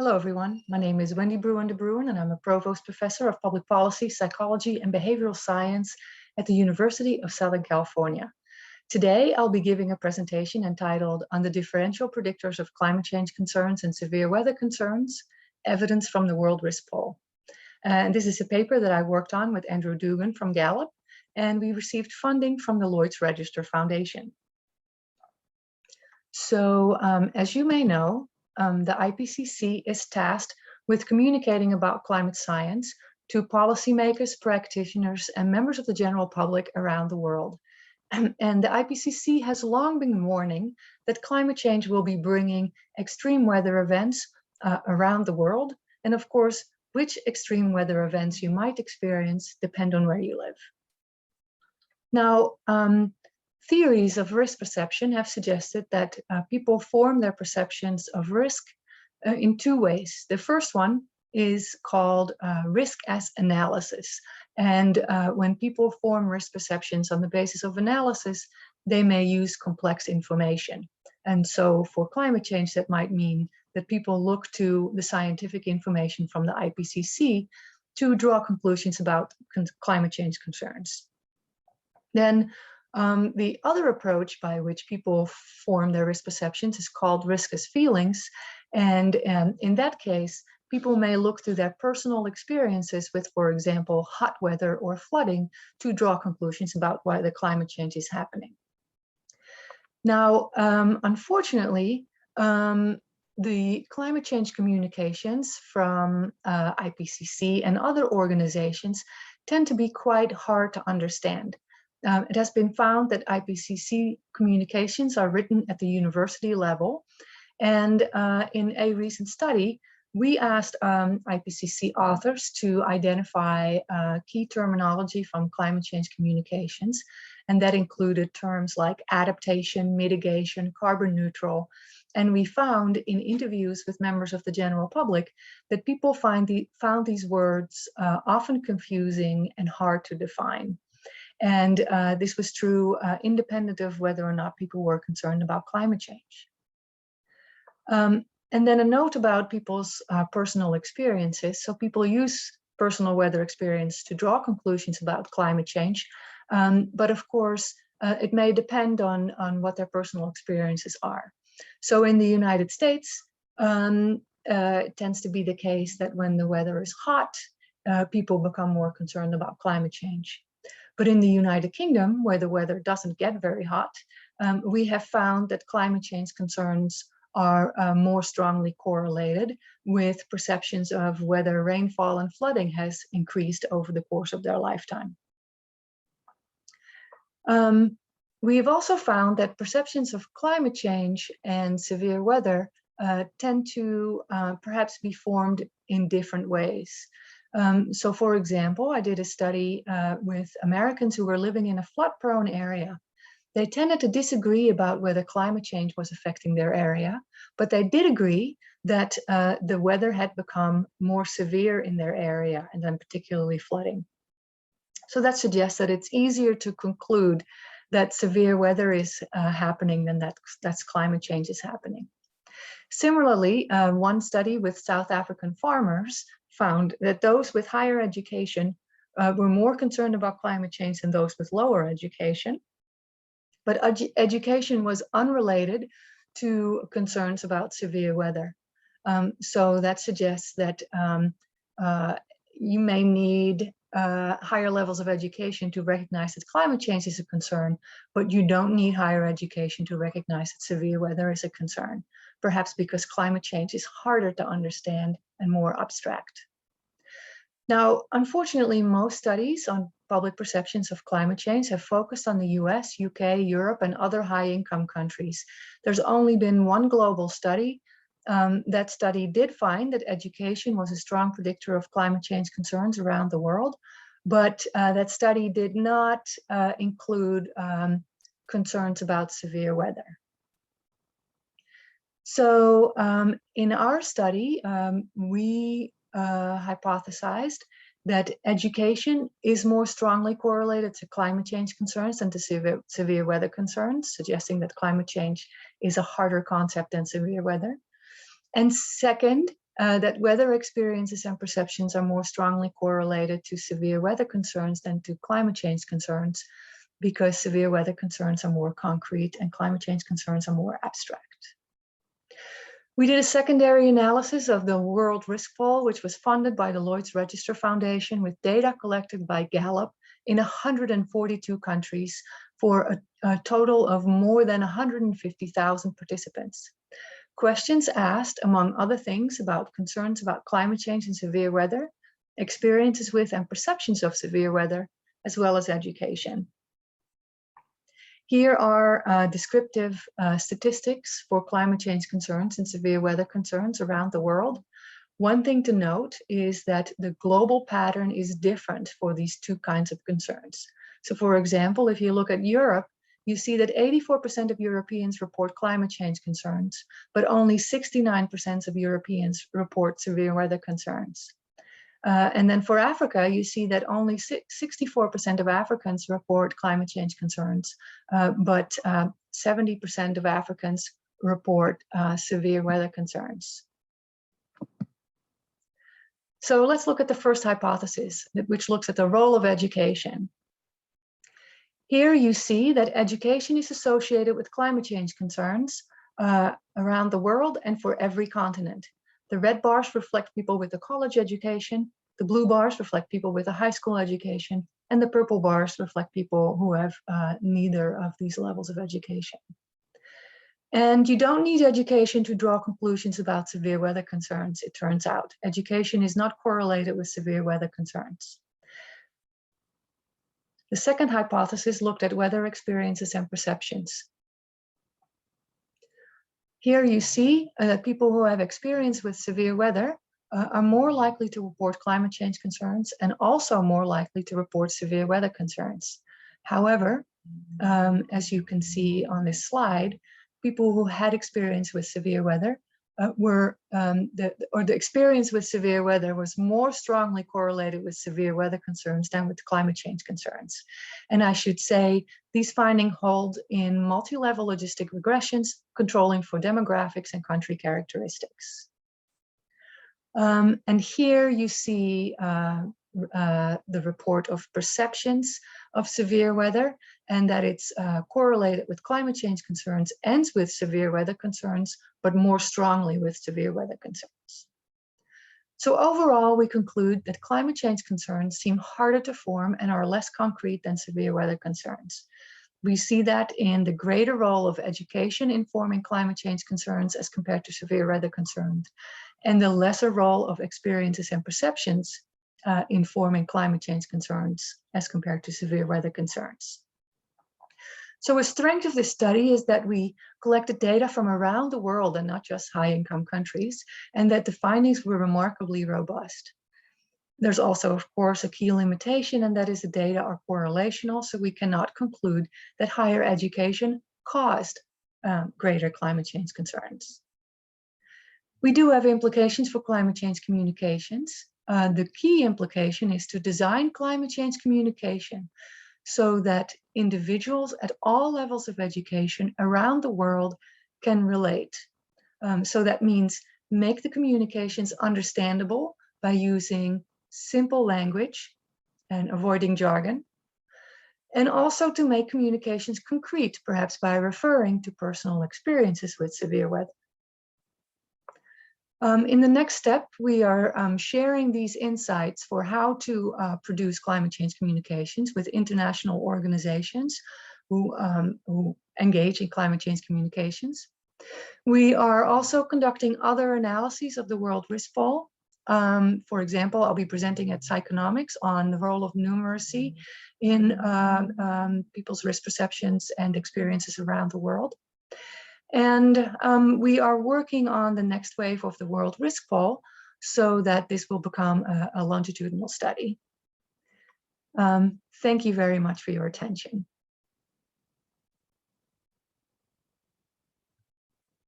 Hello, everyone. My name is Wändi Bruine de Bruin, and I'm a Provost Professor of Public Policy, Psychology, and Behavioral Science at the University of Southern California. Today, I'll be giving a presentation entitled On the Differential Predictors of Climate Change Concerns and Severe Weather Concerns, Evidence from the World Risk Poll. And this is a paper that I worked on with Andrew Dugan from Gallup, and we received funding from the Lloyd's Register Foundation. So, as you may know, the IPCC is tasked with communicating about climate science to policymakers, practitioners, and members of the general public around the world. And the IPCC has long been warning that climate change will be bringing extreme weather events around the world. And of course, which extreme weather events you might experience depend on where you live. Now, theories of risk perception have suggested that people form their perceptions of risk in two ways. The first one is called risk as analysis. And when people form risk perceptions on the basis of analysis, they may use complex information. And so for climate change, that might mean that people look to the scientific information from the IPCC to draw conclusions about climate change concerns. Then the other approach by which people form their risk perceptions is called risk as feelings. And in that case, people may look to their personal experiences with, for example, hot weather or flooding to draw conclusions about why the climate change is happening. Now, unfortunately, the climate change communications from IPCC and other organizations tend to be quite hard to understand. It has been found that IPCC communications are written at the university level. And in a recent study, we asked IPCC authors to identify key terminology from climate change communications. And that included terms like adaptation, mitigation, carbon neutral. And we found in interviews with members of the general public that people found these words often confusing and hard to define. And this was true independent of whether or not people were concerned about climate change. And then a note about people's personal experiences. So people use personal weather experience to draw conclusions about climate change. But of course, it may depend on what their personal experiences are. So in the United States, it tends to be the case that when the weather is hot, people become more concerned about climate change. But in the United Kingdom, where the weather doesn't get very hot, we have found that climate change concerns are more strongly correlated with perceptions of whether rainfall and flooding has increased over the course of their lifetime. We've also found that perceptions of climate change and severe weather tend to perhaps be formed in different ways. So for example, I did a study with Americans who were living in a flood-prone area. They tended to disagree about whether climate change was affecting their area, but they did agree that the weather had become more severe in their area, and then particularly flooding. So that suggests that it's easier to conclude that severe weather is happening than that's climate change is happening. Similarly, one study with South African farmers found that those with higher education were more concerned about climate change than those with lower education. But education was unrelated to concerns about severe weather. So that suggests that you may need higher levels of education to recognize that climate change is a concern, but you don't need higher education to recognize that severe weather is a concern, perhaps because climate change is harder to understand and more abstract. Now, unfortunately, most studies on public perceptions of climate change have focused on the US, UK, Europe, and other high-income countries. There's only been one global study. That study did find that education was a strong predictor of climate change concerns around the world, but that study did not include concerns about severe weather. So in our study, we hypothesized that education is more strongly correlated to climate change concerns than to severe weather concerns, suggesting that climate change is a harder concept than severe weather. And second, that weather experiences and perceptions are more strongly correlated to severe weather concerns than to climate change concerns, because severe weather concerns are more concrete and climate change concerns are more abstract. We did a secondary analysis of the World Risk Poll, which was funded by the Lloyd's Register Foundation, with data collected by Gallup in 142 countries for a total of more than 150,000 participants. Questions asked, among other things, about concerns about climate change and severe weather, experiences with and perceptions of severe weather, as well as education. Here are descriptive statistics for climate change concerns and severe weather concerns around the world. One thing to note is that the global pattern is different for these two kinds of concerns. So for example, if you look at Europe, you see that 84% of Europeans report climate change concerns, but only 69% of Europeans report severe weather concerns. And then for Africa, you see that only 64% of Africans report climate change concerns, but 70% of Africans report severe weather concerns. So let's look at the first hypothesis, which looks at the role of education. Here you see that education is associated with climate change concerns around the world and for every continent. The red bars reflect people with a college education, the blue bars reflect people with a high school education, and the purple bars reflect people who have neither of these levels of education. And you don't need education to draw conclusions about severe weather concerns, it turns out. Education is not correlated with severe weather concerns. The second hypothesis looked at weather experiences and perceptions. Here you see that people who have experience with severe weather are more likely to report climate change concerns and also more likely to report severe weather concerns. However, as you can see on this slide, people who had experience with severe weather the experience with severe weather was more strongly correlated with severe weather concerns than with climate change concerns. And I should say, these findings hold in multi-level logistic regressions, controlling for demographics and country characteristics. And here you see the report of perceptions of severe weather, and that it's correlated with climate change concerns and with severe weather concerns, but more strongly with severe weather concerns. So overall, we conclude that climate change concerns seem harder to form and are less concrete than severe weather concerns. We see that in the greater role of education in forming climate change concerns as compared to severe weather concerns, and the lesser role of experiences and perceptions in forming climate change concerns as compared to severe weather concerns. So a strength of this study is that we collected data from around the world and not just high-income countries, and that the findings were remarkably robust. There's also, of course, a key limitation, and that is the data are correlational, so we cannot conclude that higher education caused greater climate change concerns. We do have implications for climate change communications. The key implication is to design climate change communication so that individuals at all levels of education around the world can relate. So that means make the communications understandable by using simple language and avoiding jargon, and also to make communications concrete, perhaps by referring to personal experiences with severe weather. In the next step, we are sharing these insights for how to produce climate change communications with international organizations who engage in climate change communications. We are also conducting other analyses of the World Risk Poll. For example, I'll be presenting at Psychonomics on the role of numeracy in people's risk perceptions and experiences around the world. And we are working on the next wave of the World Risk Poll so that this will become a longitudinal study. Thank you very much for your attention.